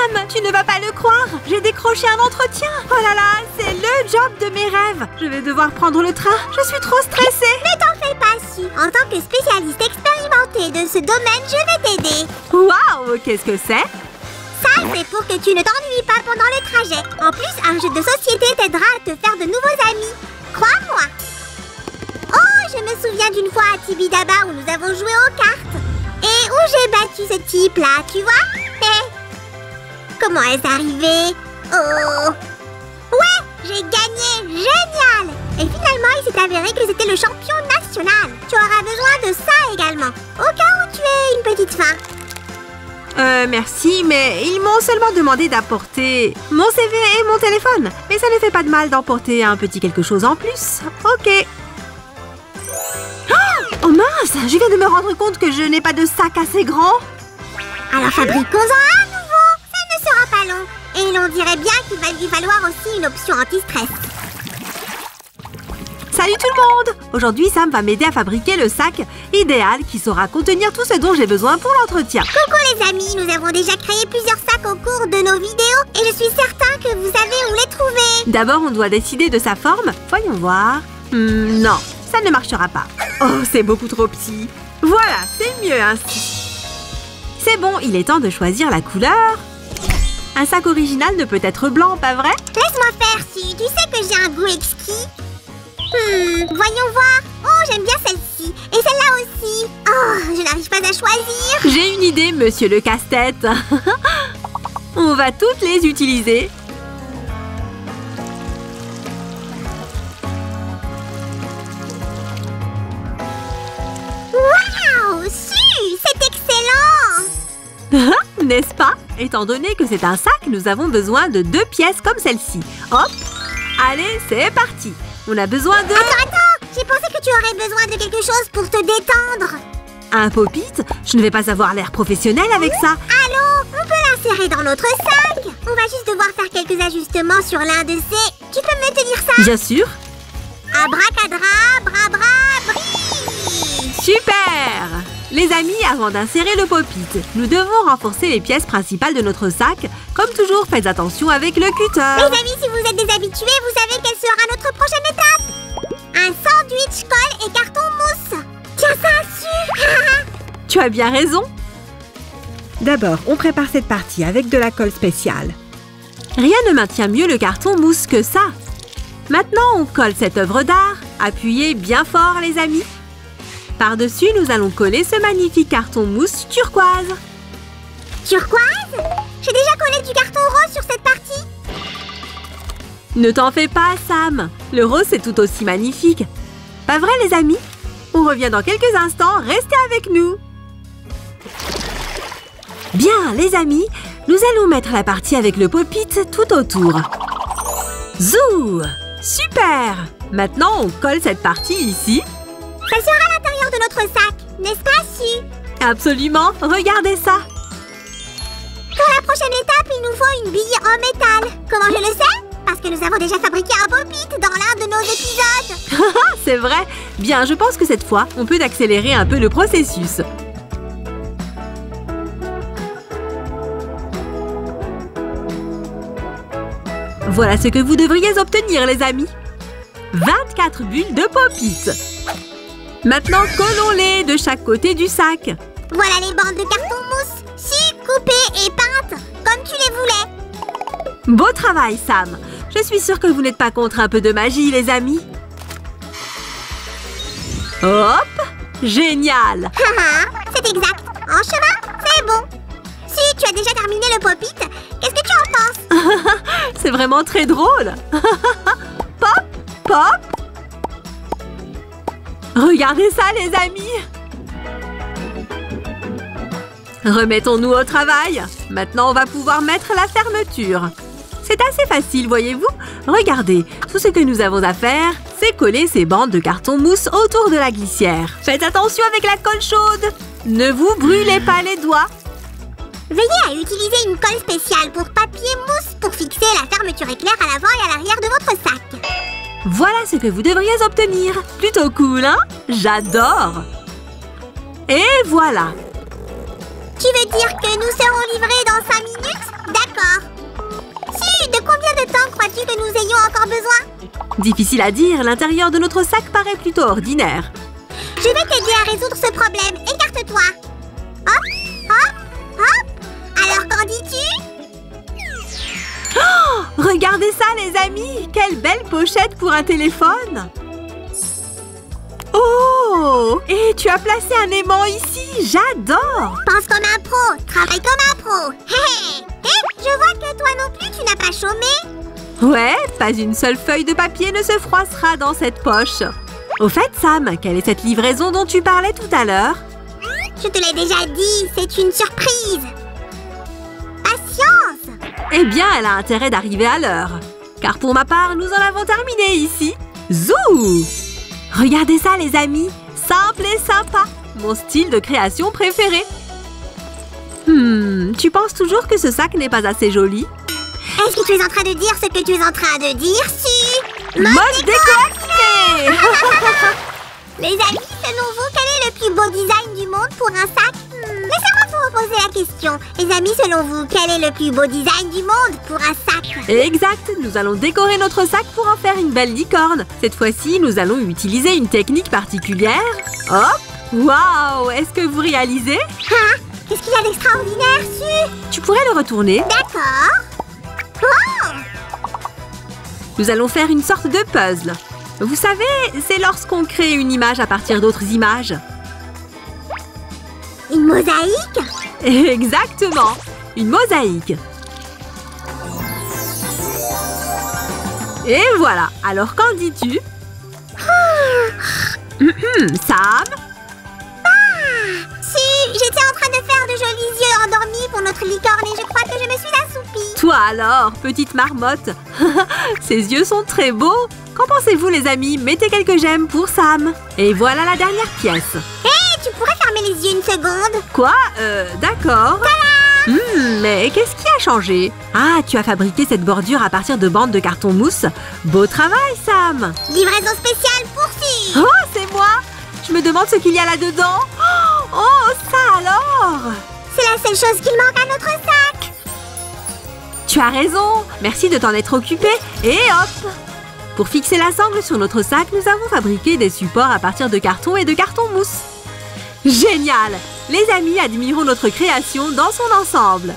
Sam, tu ne vas pas le croire. J'ai décroché un entretien. Oh là là, c'est le job de mes rêves. Je vais devoir prendre le train. Je suis trop stressée. Ne t'en fais pas, Sue. En tant que spécialiste expérimentée de ce domaine, je vais t'aider. Waouh, qu'est-ce que c'est? Ça, c'est pour que tu ne t'ennuies pas pendant le trajet. En plus, un jeu de société t'aidera à te faire de nouveaux amis. Crois-moi. Oh, je me souviens d'une fois à Tibidaba où nous avons joué aux cartes. Et où j'ai battu ce type-là, tu vois? Comment est-ce arrivé? Oh! Ouais, j'ai gagné! Génial! Et finalement, il s'est avéré que c'était le champion national. Tu auras besoin de ça également, au cas où tu aies une petite faim. Merci, mais ils m'ont seulement demandé d'apporter mon CV et mon téléphone. Mais ça ne fait pas de mal d'emporter un petit quelque chose en plus. Ok. Oh mince, je viens de me rendre compte que je n'ai pas de sac assez grand. Alors fabriquons-en un nouveau. Ça ne sera pas long. Et l'on dirait bien qu'il va lui falloir aussi une option anti-stress. Salut tout le monde! Aujourd'hui, Sam va m'aider à fabriquer le sac idéal qui saura contenir tout ce dont j'ai besoin pour l'entretien. Coucou les amis, nous avons déjà créé plusieurs sacs au cours de nos vidéos et je suis certain que vous savez où les trouver. D'abord, on doit décider de sa forme. Voyons voir. Non, ça ne marchera pas. Oh, c'est beaucoup trop petit. Voilà, c'est mieux ainsi. C'est bon, il est temps de choisir la couleur. Un sac original ne peut être blanc, pas vrai? Laisse-moi faire, Sue. Tu sais que j'ai un goût exquis. Voyons voir. Oh, j'aime bien celle-ci. Et celle-là aussi. Oh, je n'arrive pas à choisir. J'ai une idée, monsieur le casse-tête. On va toutes les utiliser. Waouh, Sue, c'est excellent. N'est-ce pas? Étant donné que c'est un sac, nous avons besoin de 2 pièces comme celle-ci. Hop. Allez, c'est parti. On a besoin de... Attends, j'ai pensé que tu aurais besoin de quelque chose pour te détendre. Un pop-it? Je ne vais pas avoir l'air professionnel avec ça. Allô, on peut l'insérer dans notre sac. On va juste devoir faire quelques ajustements sur l'un de ces... Tu peux me tenir ça? Bien sûr. Abracadabra, bris. Super! Les amis, avant d'insérer le pop-it, nous devons renforcer les pièces principales de notre sac. Comme toujours, faites attention avec le cutter. Les amis, si vous êtes des habitués, vous savez quelle sera notre prochaine étape. Un sandwich, colle et carton mousse. Tiens ça, Sue. Tu as bien raison. D'abord, on prépare cette partie avec de la colle spéciale. Rien ne maintient mieux le carton mousse que ça. Maintenant, on colle cette œuvre d'art. Appuyez bien fort, les amis. Par-dessus, nous allons coller ce magnifique carton mousse turquoise. Turquoise? J'ai déjà collé du carton rose sur cette partie. Ne t'en fais pas, Sam. Le rose, c'est tout aussi magnifique. Pas vrai, les amis? On revient dans quelques instants. Restez avec nous. Bien, les amis, nous allons mettre la partie avec le pop-it tout autour. Zou! Super! Maintenant, on colle cette partie ici. Ça sera à l'intérieur de notre sac, n'est-ce pas, Sue? Absolument! Regardez ça! Pour la prochaine étape, il nous faut une bille en métal. Comment je le sais? Parce que nous avons déjà fabriqué un pop-it dans l'un de nos épisodes. C'est vrai! Bien, je pense que cette fois, on peut accélérer un peu le processus. Voilà ce que vous devriez obtenir, les amis. 24 bulles de pop-it. Maintenant, collons-les de chaque côté du sac. Voilà les bandes de carton mousse. Sue, coupées et peintes, comme tu les voulais. Beau travail, Sam. Je suis sûre que vous n'êtes pas contre un peu de magie, les amis. Hop! Génial! C'est exact. En chemin, c'est bon. Sue, tu as déjà terminé le pop-it. Qu'est-ce que tu en penses? C'est vraiment très drôle. Pop! Pop! Regardez ça, les amis! Remettons-nous au travail. Maintenant, on va pouvoir mettre la fermeture. C'est assez facile, voyez-vous? Regardez, tout ce que nous avons à faire, c'est coller ces bandes de carton mousse autour de la glissière. Faites attention avec la colle chaude. Ne vous brûlez pas les doigts. Veuillez à utiliser une colle spéciale pour papier mousse pour fixer la fermeture éclair à l'avant et à l'arrière de votre sac. Voilà ce que vous devriez obtenir. Plutôt cool, hein? J'adore! Et voilà! Tu veux dire que nous serons livrés dans 5 minutes? D'accord. Difficile à dire, l'intérieur de notre sac paraît plutôt ordinaire. Je vais t'aider à résoudre ce problème. Écarte-toi. Hop, hop, hop. Alors, qu'en dis-tu? Oh, regardez ça, les amis! Quelle belle pochette pour un téléphone! Oh! Et tu as placé un aimant ici! J'adore! Pense comme un pro. Travaille comme un pro. Hé, je vois que toi non plus, tu n'as pas chômé. Ouais, pas une seule feuille de papier ne se froissera dans cette poche. Au fait, Sam, quelle est cette livraison dont tu parlais tout à l'heure? Je te l'ai déjà dit, c'est une surprise. Patience! Eh bien, elle a intérêt d'arriver à l'heure. Car pour ma part, nous en avons terminé ici. Zou! Regardez ça, les amis. Simple et sympa. Mon style de création préféré. Tu penses toujours que ce sac n'est pas assez joli? Est-ce que tu es en train de dire ce que tu es en train de dire, si? Mode déco activé! Les amis, selon vous, quel est le plus beau design du monde pour un sac? Laissez-moi vous reposer la question. Les amis, selon vous, quel est le plus beau design du monde pour un sac? Exact, nous allons décorer notre sac pour en faire une belle licorne. Cette fois-ci, nous allons utiliser une technique particulière. Hop! Waouh! Est-ce que vous réalisez? Hein? Qu'est-ce qu'il y a d'extraordinaire, Su? Tu pourrais le retourner. D'accord. Oh! Nous allons faire une sorte de puzzle. Vous savez, c'est lorsqu'on crée une image à partir d'autres images. Une mosaïque? Exactement! Une mosaïque. Et voilà. Alors, qu'en dis-tu? Sam? Si, j'étais en train de faire de jolis yeux endormis pour notre licorne et je crois que je me suis assoupie. Toi alors, petite marmotte. Ses yeux sont très beaux. Qu'en pensez-vous, les amis? Mettez quelques j'aime pour Sam. Et voilà la dernière pièce. Hé, tu pourrais fermer les yeux une seconde? Quoi? D'accord. Mais qu'est-ce qui a changé? Ah, tu as fabriqué cette bordure à partir de bandes de carton mousse. Beau travail, Sam. Livraison spéciale pour Su. Oh, c'est moi. Je me demande ce qu'il y a là-dedans. Oh, ça alors! C'est la seule chose qu'il manque à notre sac. Tu as raison. Merci de t'en être occupé. Et hop! Pour fixer la sangle sur notre sac, nous avons fabriqué des supports à partir de carton et de carton mousse. Génial! Les amis, admirons notre création dans son ensemble.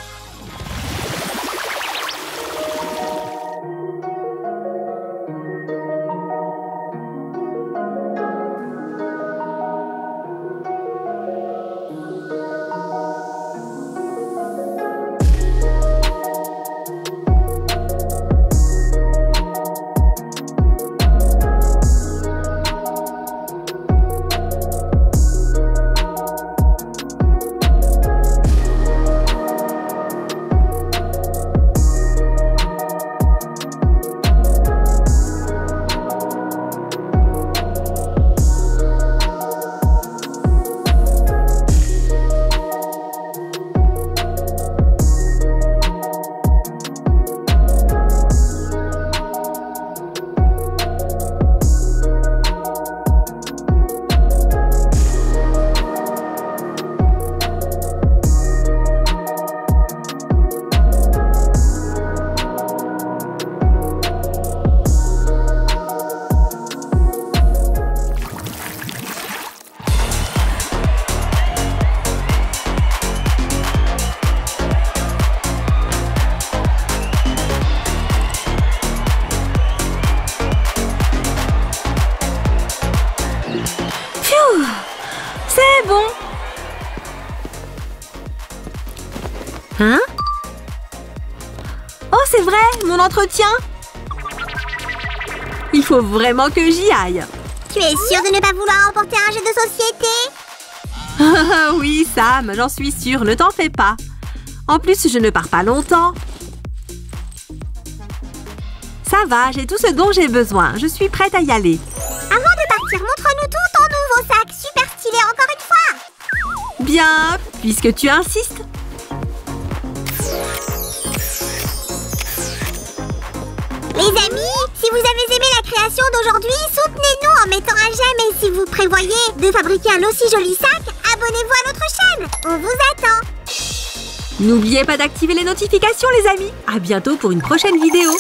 C'est bon. Hein? Oh, c'est vrai, mon entretien. Il faut vraiment que j'y aille. Tu es sûre de ne pas vouloir emporter un jeu de société? Oui, Sam, j'en suis sûre, ne t'en fais pas. En plus, je ne pars pas longtemps. Ça va, j'ai tout ce dont j'ai besoin. Je suis prête à y aller. Avant de partir, montre-nous tout ton nouveau sac, super stylé encore une fois. Bien, puisque tu insistes. Les amis, si vous avez aimé la création d'aujourd'hui, soutenez-nous en mettant un j'aime et si vous prévoyez de fabriquer un aussi joli sac, abonnez-vous à notre chaîne. On vous attend. N'oubliez pas d'activer les notifications, les amis. À bientôt pour une prochaine vidéo.